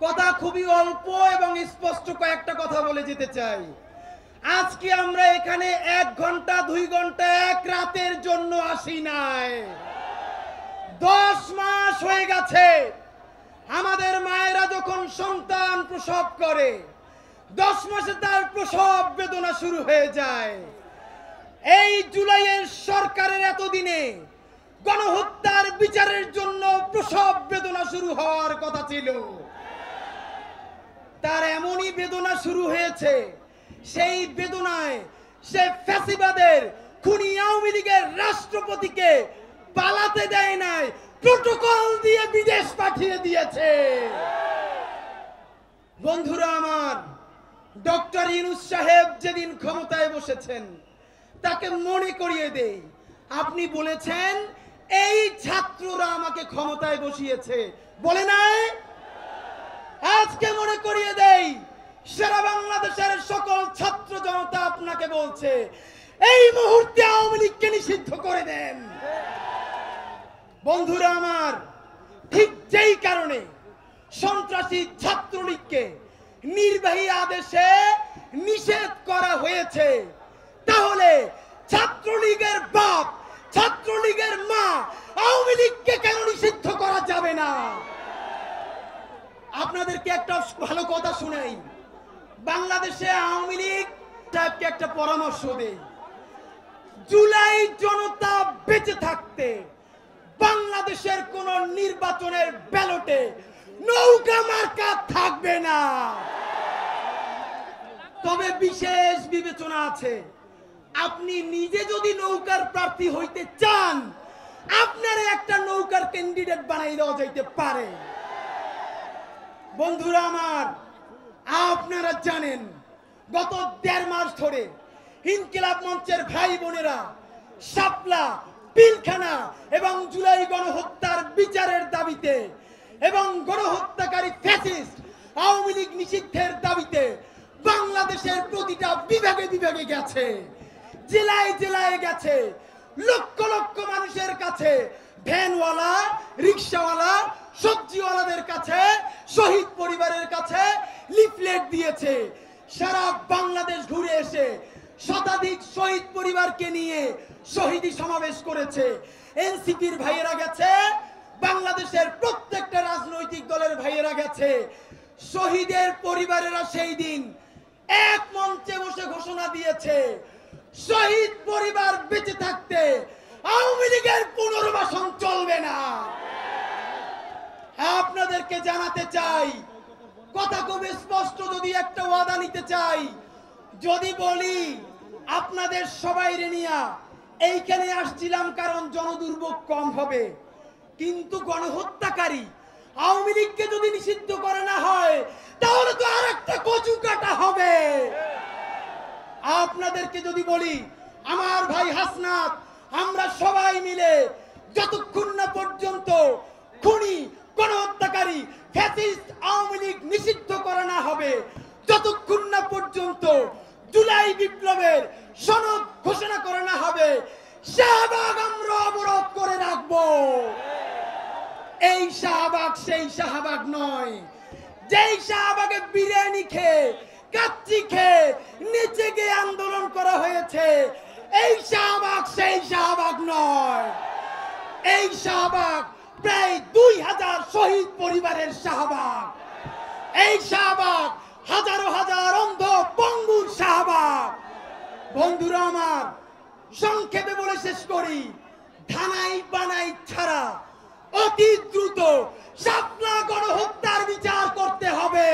কথা খুবই অল্প এবং স্পষ্ট কয়েকটা কথা বলে যেতে চাই। আজকে আমরা এখানে 1 ঘন্টা 2 ঘন্টা 1 রাতের জন্য আসি নাই। 10 মাস হয়ে গেছে আমাদের মায়েরা যখন সন্তান প্রসব করে 10 মাসে তার প্রসব বেদনা শুরু হয়ে যায়। এই জুলাইয়ের সরকারের এতদিনে গণহত্যার বিচারের জন্য প্রসব বেদনা শুরু হওয়ার কথা ছিল। তার এমনই বেদনা শুরু হয়েছে, সেই বেদনায় সে ফ্যাসিবাদের খুনি আওয়ামী লীগের রাষ্ট্রপতিকে পালাতে দেয় নাই, প্রোটোকল দিয়ে বিদেশ পাঠিয়ে দিয়েছে। বন্ধুরা আমার, ডক্টর ইউনূস সাহেব যেদিন ক্ষমতায় বসেছেন তাকে মনে করিয়ে দেই, আপনি বলেছেন এই ছাত্ররা আমাকে ক্ষমতায় বসিয়েছে, বলে নাই? আজকে মনে করিয়ে দেই, সারা বাংলাদেশের সকল ছাত্র জনতা আপনাকে বলছে এই মুহূর্তে আওয়ামী লীগকে নিষিদ্ধ করে দেন। বন্ধুরা আমার, ঠিক যেই কারণে সন্ত্রাসী ছাত্রলীগকে নির্বাহী আদেশে নিষেধ করা হয়েছে, তাহলে ছাত্রলীগের বাপ ছাত্রলীগের মা আওয়ামী লীগকে কেন নিষিদ্ধ করা যাবে না? আপনাদেরকে একটা ভালো কথা শুনাই। বাংলাদেশে আওয়ামী লীগ সাহেবকে একটা পরামর্শ দেই, জুলাই জনতা বেঁচে থাকতে বাংলাদেশের কোন নির্বাচনের ব্যালটে নৌকা মার্কা থাকবে না। তবে বিশেষ বিবেচনা আছে, আপনি নিজে যদি নৌকার প্রার্থী হইতে চান আপনার একটা নৌকার ক্যান্ডিডেট বানাই দেওয়া যাইতে পারে। বন্ধুরা আমার, আপনারা জানেন গত 1.5 মাস ধরে ইনকিলাব মঞ্চের ভাই বোনেরা শাপলা, পিলখানা এবং জুলাই গণহত্যার বিচারের দাবিতে এবং গণহত্যাকারী ফ্যাসিস্ট আওয়ামী লীগ নিষিদ্ধের দাবিতে বাংলাদেশের প্রতিটা বিভাগে বিভাগে গেছে, জেলায় জেলায় গেছে, লক্ষ লক্ষ মানুষের কাছে, ভ্যানওয়ালা, রিক্সাওয়ালা, সবজিওয়ালাদের কাছে, শহীদ পরিবারের কাছে লিফলেট দিয়েছে। সারা বাংলাদেশ ঘুরে এসে শতাধিক শহীদ পরিবারকে নিয়ে শহীদি সমাবেশ করেছে। এনসিপির ভাইয়েরা গেছে, বাংলাদেশের প্রত্যেকটা রাজনৈতিক দলের ভাইয়েরা গেছে। শহীদের পরিবারেরা সেই দিন এক মঞ্চে বসে ঘোষণা দিয়েছে শহীদ পরিবার বেঁচে থাকতে আওয়ামী লীগের পুনর্বাসন চলবে না। আপনাদেরকে জানাতে চাই, কথা খুব স্পষ্ট, যদি একটা ওয়াদা নিতে চাই, যদি বলি আপনাদের সবাই নিয়া এইখানে আসছিলাম কারণ জনদুর্ভোগ কম হবে, কিন্তু গণহত্যাকারী আওয়ামী লীগকে যদি নিষিদ্ধ করে না হয় তাহলে তো আর একটা কচু কাটা হবে। আপনাদেরকে যদি বলি, আমার ভাই হাসনাত, আমরা সবাই মিলে যতক্ষণ না পর্যন্ত খুনি গণহত্যাকারী ফ্যাসিস্ট আওয়ামী লীগ নিষিদ্ধ করা না হবে, যতক্ষণ না পর্যন্ত জুলাই বিপ্লবের সনদ ঘোষণা করা না হবে, শাহবাগ আমরা অবরোধ করে রাখবো। এই শাহবাগ সেই শাহবাগ নয় যেই শাহবাগে বিরিয়ানি খেয়ে, কাচ্চি খেয়ে নিচে গিয়ে আন্দোলন করা হয়েছে। এই শাহবাগ সেই শাহবাগ নয়। এই শাহবাগ প্রায় 2000 শহীদ পরিবারের শাহবাগ। এই শাহবাগ হাজারো হাজার অন্ধ পঙ্গুর শাহবাগ। বন্ধুরা আমার, সংক্ষেপে বলে শেষ করি, ধানাই বানাই ছাড়া অতি দ্রুত শাপলা গণহত্যার বিচার করতে হবে।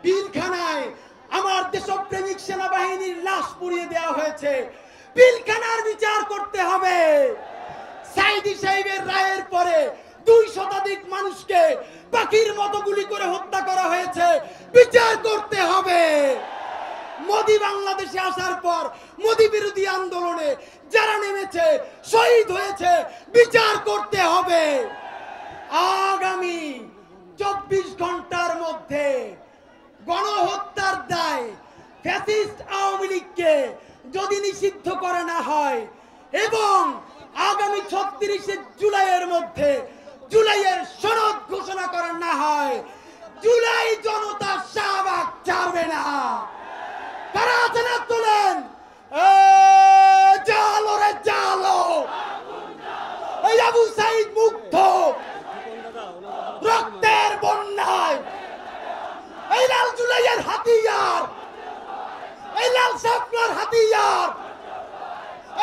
পিলখানায় আমার দেশপ্রেমিক সেনাবাহিনীর লাশ পুড়িয়ে দেওয়া হয়েছে, পিলখানার বিচার করতে হবে। সাইদি সাহেবের রায়ের পরে 2 শতাধিক মানুষকে পাখির মতো গুলি করে হত্যা করা হয়েছে, বিচার করতে হবে। মোদি বাংলাদেশে আসার পর মোদি বিরোধী আন্দোলনে যারা নেমেছে, শহীদ হয়েছে, বিচার করতে হবে। আগামী 24 ঘন্টার মধ্যে গণহত্যার দায় ফ্যাসিস্ট আওয়ামী লীগকে যদি নিষিদ্ধ করা না হয় এবং আগামী 36 জুলাইয়ের মধ্যে জুলাইয়ের সনদ ঘোষণা করা না হয় এই জনতা শাহবাগ ছাড়বে না। কারা আছেন হাত তোলেন। জালো রে জালো, এই আবু সাইদ মুগ্ধ রক্তের বন্যায়, এই লাল জুলাইয়ের হাতিয়ার, এই লাল শাপলার হাতিয়ার,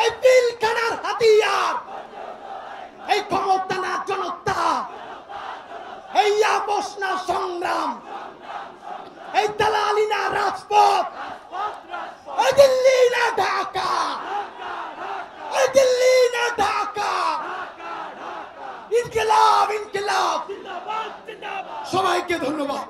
এই পিলখানার হাতিয়ার, এই ক্ষমতা না জনতা, এই আপোষ না সংগ্রাম, এই দালালি না রাজপথ, এই দিল্লি না ঢাকা, এই দিল্লি না ঢাকা। ইনকিলাব ইনকিলাব। সবাইকে ধন্যবাদ।